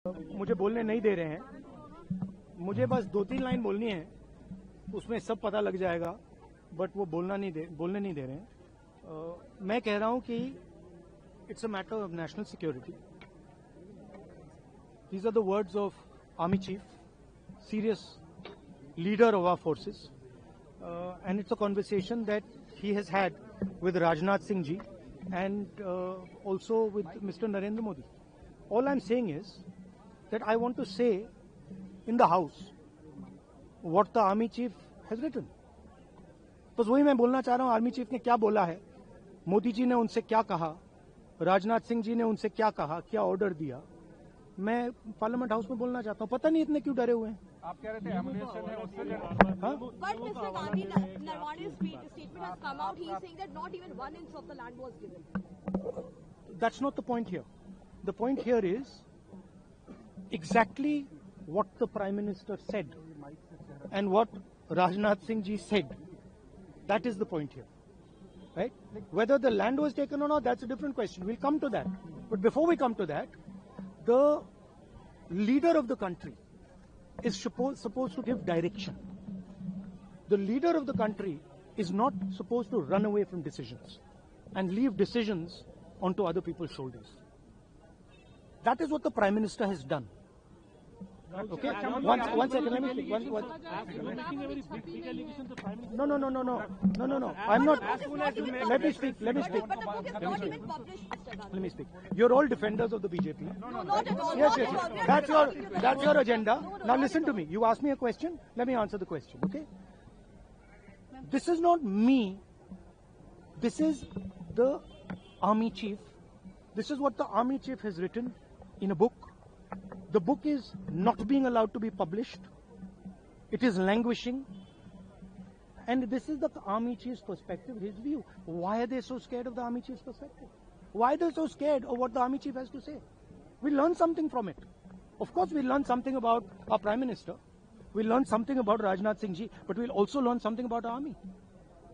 मुझे बोलने नहीं दे रहे हैं। मुझे बस 2-3 लाइन बोलनी है, उसमें सब पता लग जाएगा, बट वो बोलने नहीं दे रहे हैं। मैं कह रहा हूं कि it's a matter of national security. These are the words of army chief, serious leader of our forces, and it's a conversation that he has had with Rajnath Singh ji and also with Mr. Narendra Modi. All I'm saying is that I want to say in the House what the Army Chief has written. बस वही मैं बोलना चाह रहा हूँ, army chief ने क्या बोला है, मोदी जी ने उनसे क्या कहा, राजनाथ सिंह जी ने उनसे क्या कहा, क्या ऑर्डर दिया, मैं पार्लियामेंट हाउस में बोलना चाहता हूँ। पता नहीं इतने क्यों डरे हुए हैं। आप कह रहे थे एमुनेशन है उससे, हाँ? But Mr. Gandhi, Narwane's statement has come out. He is saying that not even 1 inch of the land was given. That's not the point here. The point here is exactly what the Prime Minister said and what Rajnath Singh ji said. That is the point here, right? Whether the land was taken or not, that's a different question. We'll come to that. But before we come to that, the leader of the country is supposed to give direction. The leader of the country is not supposed to run away from decisions and leave decisions onto other people's shoulders. That is what the Prime Minister has done. Okay, one second, let me speak. No. I'm not. Let me speak. But the book is not even published, Mr. Gandhi. Let me speak. You're all defenders of the BJP. No, not at all. Yes. Not at all. That's your agenda. Now listen to me. You asked me a question. Let me answer the question. Okay. This is not me. This is the Army Chief. This is what the Army Chief has written in a book. The book is not being allowed to be published. It is languishing. And this is the Army Chief's perspective, his view. Why are they so scared of the Army Chief's perspective? Why are they so scared of what the Army Chief has to say? We learn something from it. Of course, we learn something about our Prime Minister. We learn something about Rajnath Singh ji, but we'll also learn something about our army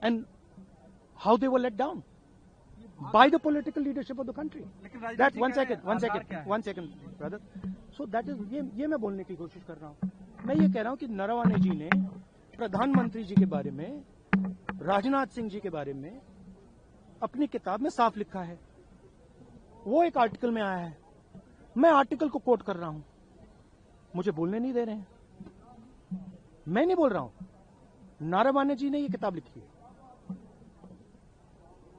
and how they were let down by the political leadership of the country. That one second, brother. So that is ये मैं बोलने की कोशिश कर रहा हूँ। मैं ये कह रहा हूँ कि नरवाने जी ने प्रधानमंत्री जी के बारे में, राजनाथ सिंह जी के बारे में अपनी किताब में साफ लिखा है। वो एक आर्टिकल में आया है, मैं आर्टिकल को कोट कर रहा हूँ। मुझे बोलने नहीं दे रहे हैं। मैं नहीं बोल रहा हूँ, नारावाने जी ने ये किताब लिखी है।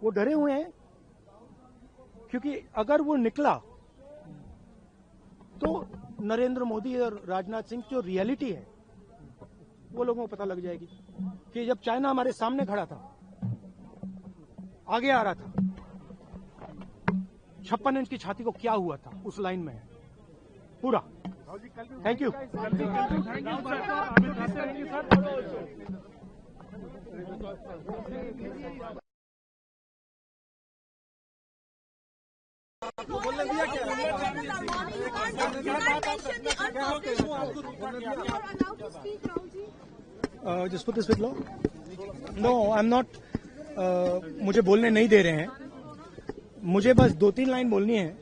वो डरे हुए हैं क्योंकि अगर वो निकला तो नरेंद्र मोदी और राजनाथ सिंह की जो रियलिटी है वो लोगों को पता लग जाएगी कि जब चाइना हमारे सामने खड़ा था, आगे आ रहा था, 56 इंच की छाती को क्या हुआ था, उस लाइन में है पूरा। Thank you. Just put this with law. No, I'm not. मुझे बोलने नहीं दे रहे हैं। मुझे बस 2-3 लाइन बोलनी है,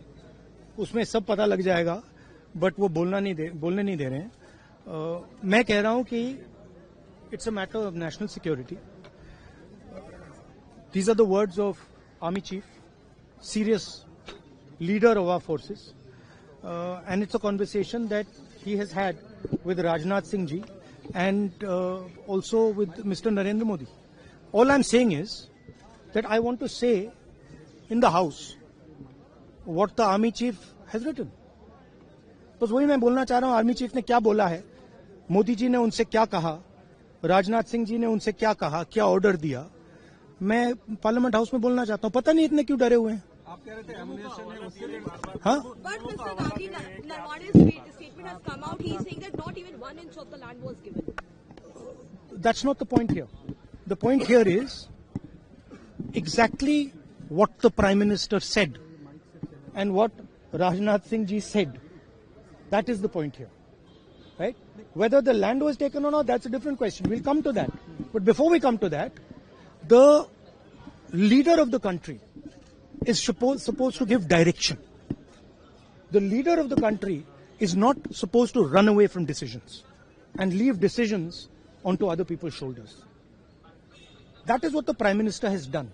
उसमें सब पता लग जाएगा, बट वो बोलने नहीं दे रहे हैं। मैं कह रहा हूं कि it's a matter of national security. These are the words of army chief, serious leader of our forces, and it's a conversation that he has had with Rajnath Singh ji and also with Mr. Narendra Modi. All I'm saying is that I want to say in the House what the Army Chief has written. बस वही मैं बोलना चाह रहा हूँ, army chief ने क्या बोला है, मोदी जी ने उनसे क्या कहा, राजनाथ सिंह जी ने उनसे क्या कहा, क्या ऑर्डर दिया, मैं पार्लियामेंट हाउस में बोलना चाहता हूँ। पता नहीं इतने क्यों डरे हुए हैं। आप कह रहे थे एमुनेशन है उससे, हाँ? But Mr. Gandhi, Narwane's statement has come out. He is saying that not even 1 inch of the land was given. That's not the point here. The point here is exactly what the Prime Minister said and what Rajnath Singh ji said. That is the point here, right? Whether the land was taken or not, that's a different question. We'll come to that. But before we come to that, the leader of the country is supposed to give direction. The leader of the country is not supposed to run away from decisions and leave decisions onto other people's shoulders. That is what the Prime Minister has done.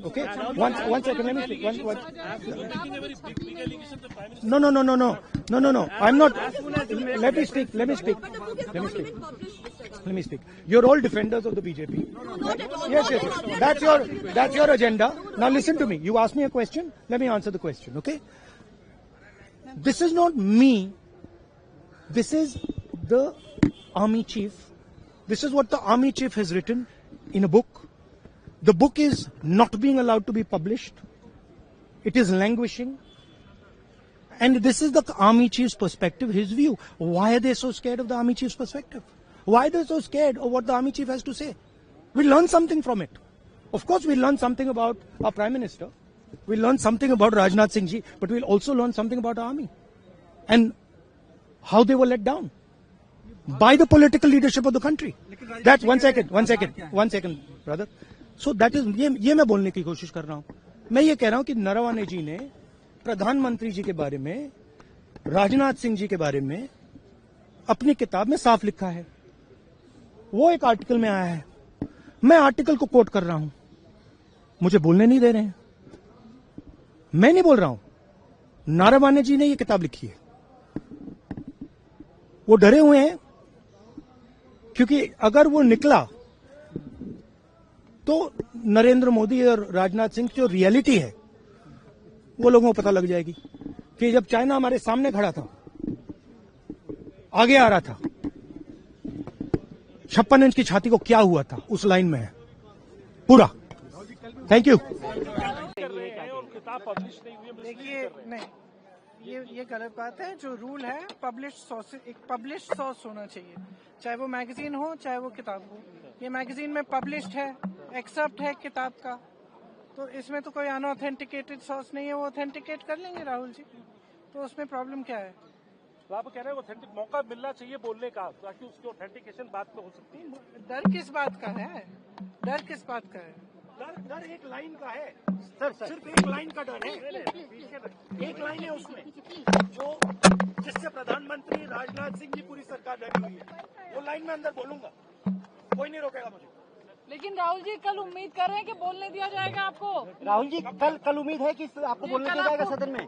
Okay? One second, let me speak. No. I'm not. Let me speak. You're all defenders of the BJP. Yes. That's your agenda. Now listen to me. You asked me a question. Let me answer the question. Okay? This is not me. This is the army chief. This is what the army chief has written in a book. The book is not being allowed to be published. It is languishing. And this is the army chief's perspective, his view. Why are they so scared of the army chief's perspective? Why are they so scared of what the army chief has to say? We'll learn something from it. Of course, we'll learn something about our Prime Minister. We'll learn something about Rajnath Singh ji, but we'll also learn something about our army. And how they were let down by the political leadership of the country. That's one second, brother. So that is, ये मैं बोलने की कोशिश कर रहा हूँ. मैं ये कह रहा हूँ कि नरवणे जी ने प्रधानमंत्री जी के बारे में, राजनाथ सिंह जी के बारे में अपनी किताब में साफ लिखा है. वो एक आर्टिकल में आया है. मैं आर्टिकल को कोट कर रहा हूं. मुझे बोलने नहीं दे रहे हैं. मैं नहीं बोल रहा हूं. नरवणे जी ने ये किताब लिखी है. वो डरे हुए हैं क्योंकि अगर वो निकला तो नरेंद्र मोदी और राजनाथ सिंह की जो रियलिटी है वो लोगों को पता लग जाएगी कि जब चाइना हमारे सामने खड़ा था, आगे आ रहा था, 56 इंच की छाती को क्या हुआ था उस लाइन में है पूरा. Thank you. देखिए, नहीं, ये गलत बात है. जो रूल है, एक पब्लिश्ड सोर्स होना चाहिए, चाहे वो मैगजीन हो चाहे वो किताब हो. ये मैगजीन में पब्लिश्ड है, एक्सेप्ट है किताब का, तो इसमें तो कोई अनऑथेंटिकेटेड सोर्स नहीं है. वो ऑथेंटिकेट कर लेंगे राहुल जी, तो उसमें प्रॉब्लम क्या है? तो आप कह रहे हैं ऑथेंटिक मौका मिलना चाहिए बोलने का, ताकि उसकी ऑथेंटिकेशन बात में हो सकती है. डर किस बात का है? डर किस बात का है? डर एक लाइन का है सर. सिर्फ एक लाइन का डर है. एक लाइन है उसमें जो जिससे प्रधानमंत्री राजनाथ सिंह की पूरी सरकार डरी हुई है. वो लाइन में अंदर बोलूंगा, कोई नहीं रोकेगा मुझे. लेकिन राहुल जी कल उम्मीद कर रहे हैं कि बोलने दिया जाएगा आपको. राहुल जी कल उम्मीद है कि आपको बोलने दिया जाएगा सदन में.